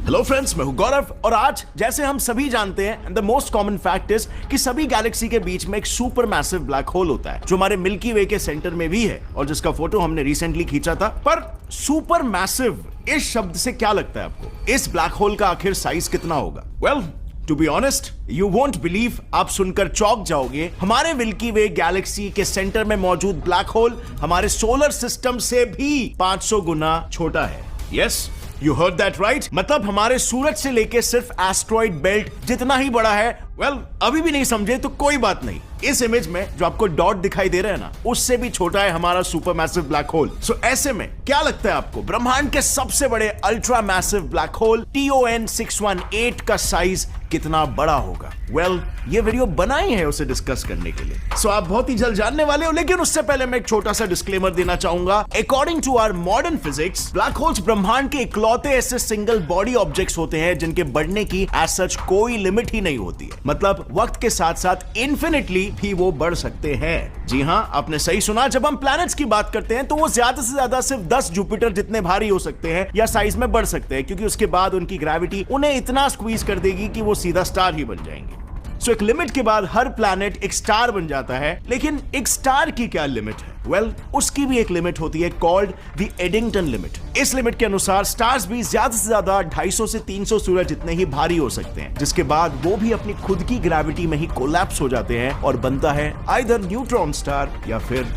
Hello friends, मैं हूं गौरव और आज जैसे हम सभी जानते हैं the most common fact is कि सभी गैलेक्सी के बीच में एक सुपर मैसिव ब्लैक होल होता है जो हमारे मिल्की वे के सेंटर में भी है और जिसका फोटो हमने रिसेंटली खींचा था। पर सुपर मैसिव इस शब्द से क्या लगता है आपको? इस ब्लैक होल का आखिर साइज कितना होगा? Well, to be honest, you won't believe, आप सुनकर चौंक जाओगे। हमारे मिल्की वे गैलेक्सी के सेंटर में मौजूद ब्लैक होल हमारे सोलर सिस्टम से भी 500 गुना छोटा है। Yes, you heard that right. मतलब हमारे सूरज से लेके सिर्फ एस्ट्रॉइड बेल्ट जितना ही बड़ा है। वेल, अभी भी नहीं समझे तो कोई बात नहीं। इस इमेज में जो आपको डॉट दिखाई दे रहा है ना, उससे भी छोटा है हमारा सुपर मैसिव ब्लैक होल। सो ऐसे में क्या लगता है आपको, ब्रह्मांड के सबसे बड़े ultra massive black hole TON 618 का साइज कितना बड़ा होगा? वेल, ये वीडियो बनाई है उसे डिस्कस करने के लिए। सो आप बहुत ही जल्द जानने वाले हो, लेकिन उससे पहले मैं एक छोटा सा डिस्क्लेमर देना चाहूंगा। According to our modern physics, black holes ब्रह्मांड के इकलौते ऐसे सिंगल बॉडी ऑब्जेक्ट्स होते हैं जिनके बढ़ने की एज सच कोई लिमिट ही नहीं होती है। मतलब वक्त के साथ साथ इन्फिनिटली भी वो बढ़ सकते हैं। जी हां, आपने सही सुना। जब हम प्लैनेट्स की बात करते हैं तो वो ज्यादा से ज्यादा सिर्फ 10 जुपिटर जितने भारी हो सकते हैं या साइज में बढ़ सकते हैं, क्योंकि उसके बाद उनकी ग्रेविटी उन्हें इतना स्क्वीज कर देगी कि वो सीधा स्टार ही बन जाएंगे। सो एक लिमिट के बाद हर प्लैनेट एक स्टार बन जाता है। लेकिन एक स्टार की क्या लिमिट है? वेल, उसकी भी एक लिमिट होती है कॉल्ड द एडिंगटन लिमिट। इस लिमिट के अनुसार स्टार्स भी ज्यादा से ज्यादा 250 से 300 सूरज जितने ही भारी हो सकते हैं, जिसके बाद वो भी अपनी खुद की ग्रेविटी में ही कोलैप्स हो जाते हैं और बनता है आइदर न्यूट्रॉन स्टार या फिर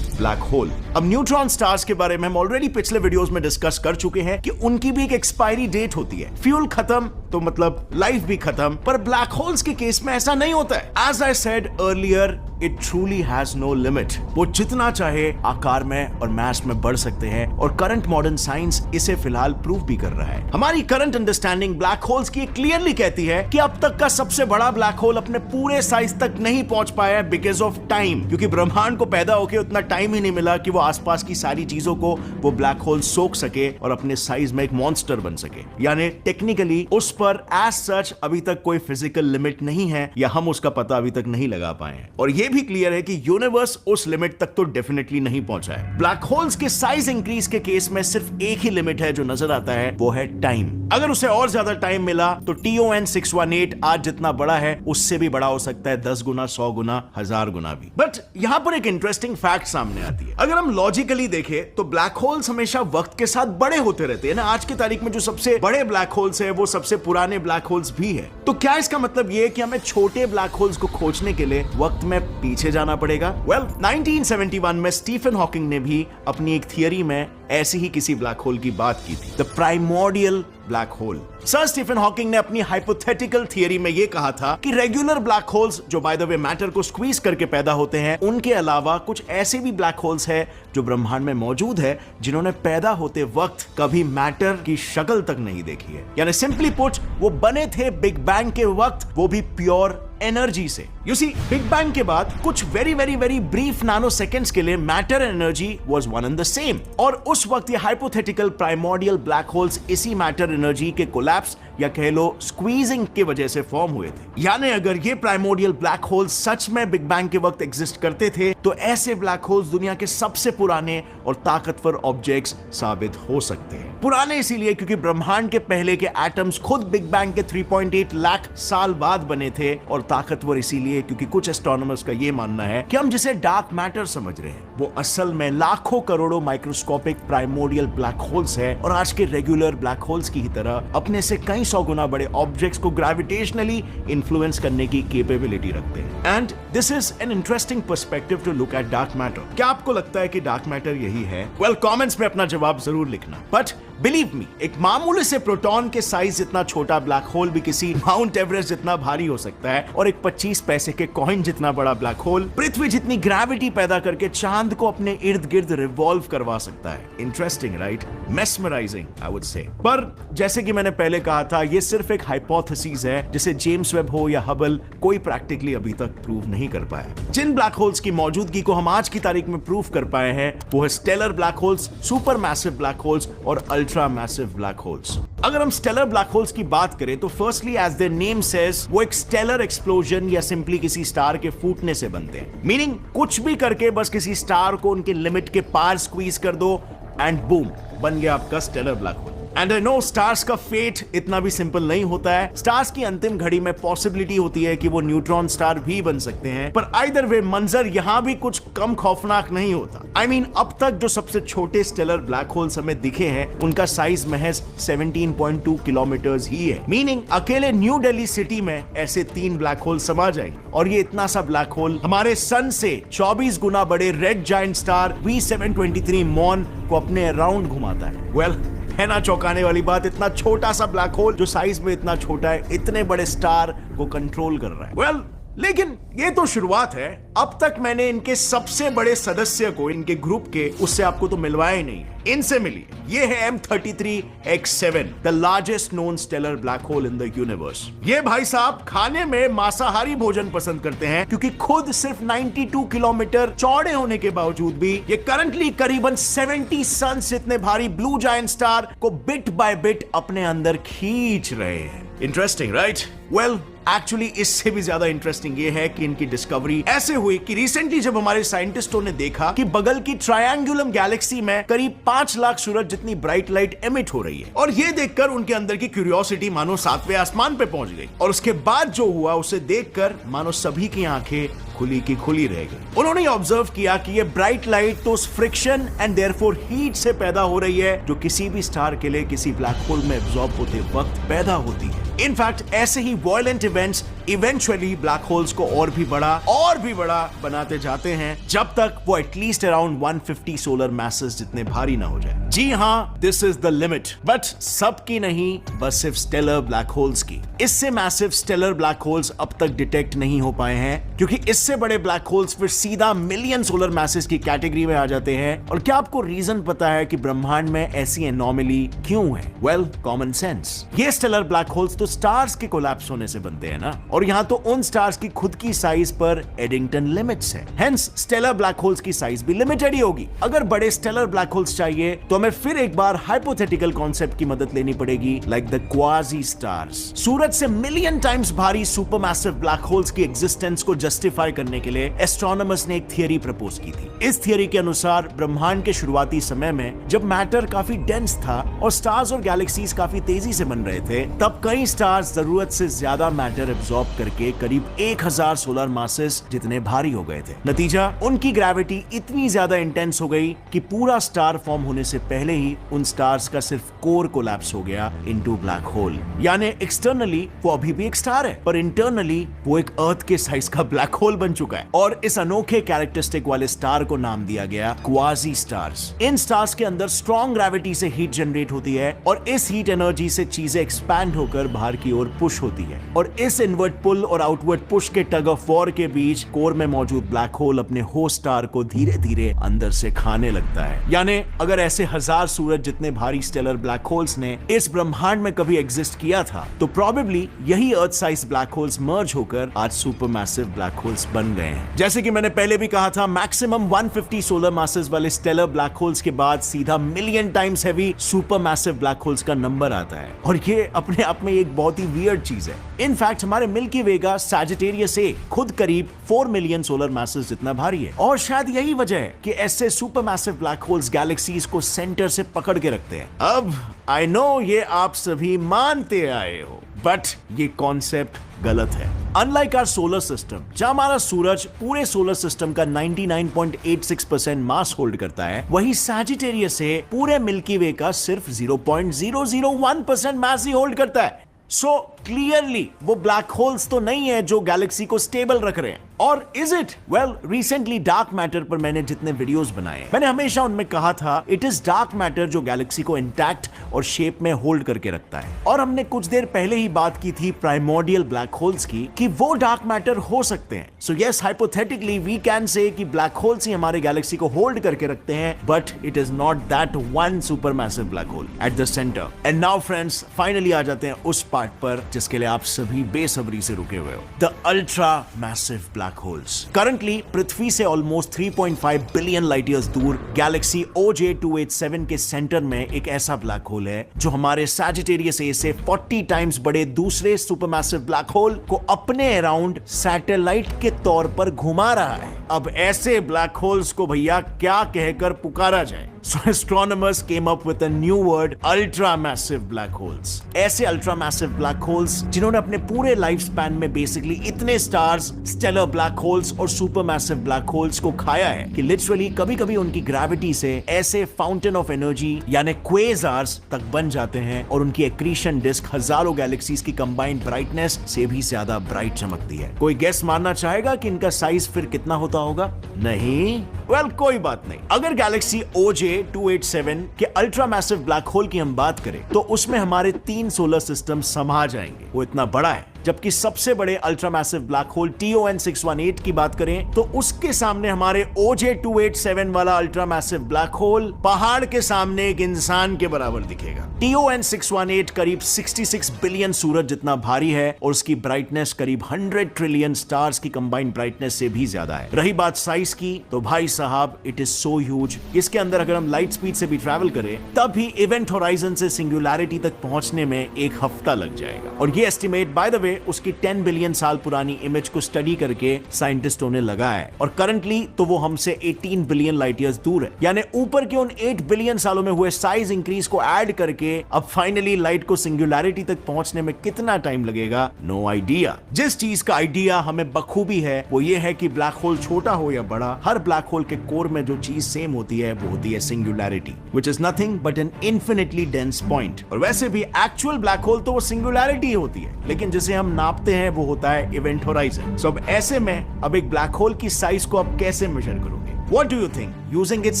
ब्लैक होल। अब न्यूट्रॉन स्टार्स के बारे में हम ऑलरेडी पिछले वीडियोस में डिस्कस कर चुके हैं कि उनकी भी एक एक्सपायरी डेट होती है। फ्यूल खत्म तो मतलब लाइफ भी खत्म। पर ब्लैक होल्स के केस में ऐसा नहीं होता है। As I said earlier, it truly has no limit. वो जितना चाहे आकार में और मास में बढ़ सकते हैं और करंट मॉडर्न साइंस इसे फिलहाल प्रूव भी कर रहा है। हमारी करंट अंडरस्टैंडिंग ब्लैक होल्स की क्लियरली कहती है कि अब तक का सबसे बड़ा ब्लैक होल अपने पूरे साइज तक नहीं पहुंच पाया है बिकॉज ऑफ टाइम, क्योंकि ब्रह्मांड को पैदा होकर उतना टाइम ही नहीं मिला कि वो आसपास की सारी चीजों को वो ब्लैक होल सोख सके और अपने साइज में एक मॉन्स्टर बन सके। यानी टेक्निकली उस पर एज सच अभी तक कोई फिजिकल लिमिट नहीं है या हम उसका पता अभी तक नहीं लगा पाए हैं। और ये भी क्लियर है कि यूनिवर्स उस लिमिट तक तो डेफिनेटली नहीं पहुंचा है। ब्लैक होल्स के साइज इंक्रीज के केस में सिर्फ एक ही लिमिट है जो नजर आता है, वो है टाइम। अगर उसे और ज्यादा टाइम मिला तो TON 618 आज जितना बड़ा है उससे भी बड़ा हो सकता है, 10 गुना, 100 गुना, 1000 गुना भी। बट यहां पर एक इंटरेस्टिंग फैक्ट सामने आती है। अगर हम लॉजिकली देखें तो ब्लैक होल्स हमेशा वक्त के साथ बड़े होते रहते हैं ना। आज की तारीख में जो सबसे बड़े ब्लैक होल्स है वो सबसे पुराने ब्लैक होल्स भी है। तो क्या इसका मतलब ये है कि हमें छोटे ब्लैक होल्स को खोजने के लिए वक्त में पीछे जाना पड़ेगा? वेल, 1971 में स्टीफन हॉकिंग ने भी अपनी एक थियरी में ऐसी ही किसी ब्लैक होल की बात की थी, the primordial black hole. Sir Stephen Hawking ने अपनी हाइपोथेटिकल थियरी में यह कहा था कि रेगुलर ब्लैक होल्स जो बाय द वे मैटर को स्क्वीज करके पैदा होते हैं, उनके अलावा कुछ ऐसे भी ब्लैक होल्स हैं जो ब्रह्मांड में मौजूद है जिन्होंने पैदा होते वक्त कभी मैटर की शक्ल तक नहीं देखी है। यानी सिंपली पुट, वो बने थे बिग बैंग के वक्त, वो भी प्योर एनर्जी से। यू सी, बिग बैंग के बाद कुछ very very very brief nano seconds के लिए matter and energy was one and the same. और उस वक्त ये हाइपोथेटिकल प्राइमोर्डियल ब्लैक होल्स इसी मैटर एनर्जी के कोलैप्स या कह लो स्क्वीजिंग की वजह से फॉर्म हुए थे। यानी अगर ये प्राइमोर्डियल ब्लैक होल्स सच में बिग बैंग के वक्त एग्जिस्ट करते थे तो ऐसे ब्लैक होल्स दुनिया के सबसे पुराने और ताकतवर ऑब्जेक्ट्स साबित हो सकते हैं। पुराने इसीलिए क्योंकि ब्रह्मांड के पहले के एटम्स खुद बिग बैंग के 3.8 लाख साल बाद बने थे, और ताकतवर इसीलिए क्योंकि कुछ एस्ट्रोनॉमर्स का यह मानना है कि हम जिसे डार्क मैटर समझ रहे हैं वो असल में लाखों करोड़ों माइक्रोस्कोपिक प्राइमोर्डियल ब्लैक होल्स है और आज के रेगुलर ब्लैक होल्स की ही तरह अपने से कई 100 गुना बड़े ऑब्जेक्ट्स को ग्रेविटेशनली इन्फ्लुएंस करने की कैपेबिलिटी रखते हैं। And this is an interesting perspective to look at dark matter. क्या आपको लगता है कि डार्क मैटर यही है? वेल, कमेंट्स में अपना जवाब जरूर लिखना। बट बिलीव मी, एक मामूली से प्रोटॉन के साइज जितना छोटा ब्लैक होल भी किसी माउंट एवरेस्ट जितना भारी हो सकता है, और एक 25 पैसे के कॉइन जितना बड़ा ब्लैक होल पृथ्वी जितनी ग्रेविटी पैदा करके चांद को अपने इर्द गिर्द रिवॉल्व करवा सकता है। Interesting right? Mesmerising I would say. पर जैसे कि मैंने पहले कहा था, ये सिर्फ एक हाइपोथेसिस है जिसे जेम्स वेब हो या हबल कोई प्रैक्टिकली अभी तक प्रूव नहीं कर पाया। जिन ब्लैक होल्स की मौजूदगी को हम आज की तारीख में प्रूव कर पाए हैं वो है stellar black holes, super massive black holes और अल्ट्रा मैसिव ब्लैक होल्स। अगर हम स्टेलर ब्लैक होल्स की बात करें तो firstly as their name says वो एक स्टेलर एक्सप्लोजन या सिंपली किसी स्टार के फूटने से बनते हैं। मीनिंग कुछ भी करके बस किसी स्टार को उनके लिमिट के पार स्क्वीज कर दो एंड बूम, बन गया आपका stellar black hole. And I know stars का फेट इतना भी सिंपल नहीं होता है। स्टार्स की अंतिम घड़ी में पॉसिबिलिटी होती है कि वो न्यूट्रॉन स्टार भी बन सकते हैं, पर आइदर वे मंजर यहां भी कुछ कम खौफनाक नहीं होता। आई मीन अब तक जो सबसे छोटे स्टेलर ब्लैक होल्स हमें दिखे हैं उनका साइज महज 17.2 किलोमीटर ही है। मीनिंग अकेले न्यू दिल्ली सिटी में ऐसे 3 ब्लैक होल समा जाएंगे, और ये इतना सा ब्लैक होल हमारे सन से 24 गुना बड़े रेड जायंट स्टार V723 मॉन को अपने अराउंड घुमाता है। वेल, है ना चौंकाने वाली बात, इतना छोटा सा ब्लैक होल जो साइज में इतना छोटा है, इतने बड़े स्टार को कंट्रोल कर रहा है। वेल, लेकिन ये तो शुरुआत है। अब तक मैंने इनके सबसे बड़े सदस्य को, इनके ग्रुप के, उससे आपको तो मिलवाया ही नहीं। इनसे मिलिए। ये है M33X7, the largest known stellar black hole in the universe. ये भाई साहब खाने में मांसाहारी भोजन पसंद करते हैं, क्योंकि खुद सिर्फ 92 किलोमीटर चौड़े होने के बावजूद भी ये करंटली करीबन 70 सन्स इतने भारी ब्लू जायंट स्टार को बिट बाय बिट अपने अंदर खींच रहे हैं। Interesting, right? वेल, एक्चुअली इससे भी ज्यादा इंटरेस्टिंग ये है कि इनकी डिस्कवरी ऐसे हुई कि रिसेंटली जब हमारे साइंटिस्टों ने देखा कि बगल की ट्रायंगुलम गैलेक्सी में करीब 5 लाख सूरज जितनी ब्राइट लाइट एमिट हो रही है, और ये देखकर उनके अंदर की क्यूरियोसिटी मानो 7वें आसमान पे पहुंच गई। और उसके बाद जो हुआ उसे देखकर मानो सभी की आंखें खुली की खुली रह गई। उन्होंने ऑब्जर्व किया कि ये ब्राइट लाइट तो उस फ्रिक्शन एंड देयरफॉर हीट से पैदा हो रही है जो किसी भी स्टार के लिए किसी ब्लैक होल में एब्जॉर्ब होते वक्त पैदा होती है। इनफैक्ट ऐसे ही violent events eventually black holes को और भी बड़ा बनाते जाते हैं, जब तक वो एटलीस्ट अराउंड 150 सोलर मैसेस जितने भारी ना हो जाए। जी हाँ, this is the limit, but सबकी नहीं, बस सिर्फ स्टेलर ब्लैक होल्स की। इससे मैसिव स्टेलर ब्लैक होल्स अब तक डिटेक्ट नहीं हो पाए हैं, क्योंकि इससे बड़े ब्लैक होल्स फिर सीधा मिलियन सोलर मैसेस की कैटेगरी में आ जाते हैं। और क्या आपको रीजन पता है कि ब्रह्मांड में ऐसी एनोमली क्यों है? Well, common sense. ये स्टेलर ब्लैक होल्स तो स्टार्स के कोलैप्स होने से बनते हैं ना, और यहाँ तो उन स्टार्स की खुद की साइज पर एडिंगटन लिमिट्स है। हेंस स्टेलर ब्लैक होल्स की साइज भी लिमिटेड ही होगी। अगर बड़े स्टेलर ब्लैक होल्स चाहिए तो हमें फिर एक बार हाइपोथेटिकल कॉन्सेप्ट की मदद लेनी पड़ेगी, लाइक द क्वाजी स्टार्स। सूरज से मिलियन टाइम्स भारी सुपरमैसिव ब्लैक होल्स की एग्जिस्टेंस को जस्टिफाई करने के लिए एस्ट्रोनॉमर्स ने एक थियरी प्रपोज की थी। इस थियरी के अनुसार ब्रह्मांड के शुरुआती समय में जब मैटर काफी डेंस था और स्टार्स और गैलेक्सीज काफी तेजी से बन रहे थे, तब कई स्टार्स जरूरत से ज्यादा मैटर एब्जॉर्ब करके करीब 1000 सोलर मासेस जितने भारी हो गए थे। नतीजा, उनकी ग्रेविटी इतनी ज्यादा इंटेंस हो गई कि पूरा स्टार फॉर्म होने से पहले ही उन स्टार्स का सिर्फ कोर कोलैप्स हो गया इनटू ब्लैक होल। यानी एक्सटर्नली वो अभी भी एक स्टार है, पर इंटरनली वो एक अर्थ के साइज का ब्लैक होल बन चुका है। और इस अनोखे कैरेक्टरिस्टिक वाले स्टार को नाम दिया गया क्वाजी स्टार्स। इन स्टार्स के अंदर स्ट्रॉन्ग ग्रेविटी से हीट जनरेट होती है, और इस हीट एनर्जी से चीजें एक्सपैंड होकर बाहर की ओर पुश होती है, और इस इनवर्ट पुल और आउटवर्ड पुश के टग ऑफ वॉर के बीच कोर में मौजूद ब्लैक होल अपने होस्ट स्टार को धीरे धीरे अंदर से खाने लगता है। यानी अगर ऐसे 1000 सूरज जितने भारी स्टेलर ब्लैक होल्स ने इस ब्रह्मांड में कभी एग्जिस्ट किया था, तो प्रोबेबली यही अर्थ साइज ब्लैक होल्स मर्ज होकर आज सुपरमैसिव ब्लैक होल्स बन गए हैं। जैसे कि मैंने पहले भी कहा था, मैक्सिमम 150 सोलर मासेस वाले स्टेलर ब्लैक होल्स के बाद सीधा million times heavy supermassive black holes का नंबर आता है, और ये अपने आप में एक बहुत ही वियर्ड चीज है। इनफैक्ट हमारे मिल्की वे का सैजिटेरियस से खुद करीब 4 मिलियन सोलर मासेस जितना भारी है, और शायद यही वजह है कि ऐसे सुपरमैसिव ब्लैक होल्स गैलेक्सीज को सेंटर से पकड़ के रखते हैं। अब आई नो ये आप सभी मानते आए हो, बट ये कॉन्सेप्ट गलत है। अनलाइक आवर सोलर सिस्टम, जहां हमारा सूरज पूरे सोलर सिस्टम का 99.86% मास होल्ड करता है, वही सैजिटेरियस से पूरे मिल्की वे का सिर्फ 0.001% मास ही होल्ड करता है। सो क्लियरली वो ब्लैक होल्स तो नहीं है जो गैलेक्सी को स्टेबल रख रहे हैं। और is it? Well, recently dark matter पर मैंने जितने वीडियोस बनाए, मैंने हमेशा उनमें कहा था इट इज डार्क मैटर जो गैलेक्सी को इंटैक्ट और शेप में होल्ड करके रखता है। और हमने कुछ देर पहले ही बात की थी प्राइमोर्डियल ब्लैक होल्स की, कि वो डार्क मैटर हो सकते हैं। So yes, hypothetically we can say कि ब्लैक होल्स ही हमारे गैलेक्सी को होल्ड करके रखते हैं, but it is not that one supermassive black hole at the centre. And now friends, finally आ जाते हैं उस पार्ट पर जिसके लिए आप सभी बेसब्री से रुके हुए हो, the ultra massive black holes. Currently पृथ्वी से ऑलमोस्ट 3.5 बिलियन लाइट ईयर्स दूर गैलेक्सी OJ287 के सेंटर में एक ऐसा ब्लैक होल है जो हमारे सैजिटेरियस ए से 40 टाइम्स बड़े दूसरे सुपरमैसिव ब्लैक होल को अपने अराउंड सैटेलाइट के तौर पर घुमा रहा है। अब ऐसे ब्लैक होल्स को भैया क्या कहकर पुकारा जाए? So astronomers came up with a new word, ultramassive black holes. ऐसे ultramassive black holes जिन्होंने अपने पूरे लाइफ स्पैन में बेसिकली इतने स्टार्स, स्टेलर ब्लैक होल्स और सुपरमैसिव ब्लैक होल्स को खाया है कि लिटरली कभी-कभी उनकी ग्रेविटी से ऐसे फाउंटेन ऑफ एनर्जी यानी क्वेज़ार्स तक बन जाते हैं और उनकी एक्रीशन डिस्क हजारों गैलेक्सीज की कंबाइंड ब्राइटनेस से भी ज्यादा ब्राइट चमकती है। कोई गेस मारना चाहेगा कि इनका साइज फिर कितना होता होगा? नहीं? वेल, कोई बात नहीं। अगर गैलेक्सी OJ-287 के अल्ट्रा मैसिव ब्लैक होल की हम बात करें तो उसमें हमारे 3 सोलर सिस्टम समा जाएंगे। वो इतना बड़ा है। जबकि सबसे बड़े ultra massive black hole TON618 की बात करें तो उसके सामने हमारे OJ-287 वाला अल्ट्रा मैसिव ब्लैक होल पहाड़ के सामने एक इंसान के बराबर दिखेगा। TON618 करीब 66 बिलियन सूरज जितना भारी है और उसकी ब्राइटनेस करीब 100 ट्रिलियन स्टार्स की कंबाइंड ब्राइटनेस से भी ज्यादा है। रही बात साइज की तो भाई साहब, इट इज सो ह्यूज। इसके अंदर अगर हम लाइट स्पीड से भी ट्रैवल करें तब भी इवेंट होराइजन से सिंगुलैरिटी तक पहुंचने में 1 हफ्ता लग जाएगा। और ये एस्टिमेट बाय द वे उसकी 10 बिलियन साल पुरानी इमेज को स्टडी करके साइंटिस्टों ने लगाया है और करंटली तो वो हमसे 18 बिलियन लाइट ईयर्स दूर है। यानी ऊपर के उन 8 बिलियन सालों में हुए साइज इंक्रीज को ऐड करके अब फाइनली लाइट को सिंगुलैरिटी तक पहुंचने में कितना टाइम लगेगा, नो आइडिया। जिस चीज का आइडिया हमें बखूबी है वो ये है कि ब्लैक होल छोटा हो या बड़ा, हर ब्लैक होल के कोर में जो चीज सेम होती है वो होती है singularity, which is nothing but an infinitely dense point. और वैसे भी एक्चुअल ब्लैक होल तो वो सिंगुलैरिटी होती है, लेकिन जिसे हम नापते हैं वो होता है इवेंट होराइजन। सो अब ऐसे में अब एक ब्लैक होल की साइज को आप कैसे मेजर करोगे? What do you think? Using its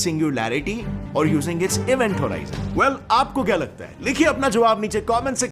singularity or using its event horizon? Well, आपको क्या लगता है? लिखिए अपना जवाब नीचे कमेंट से।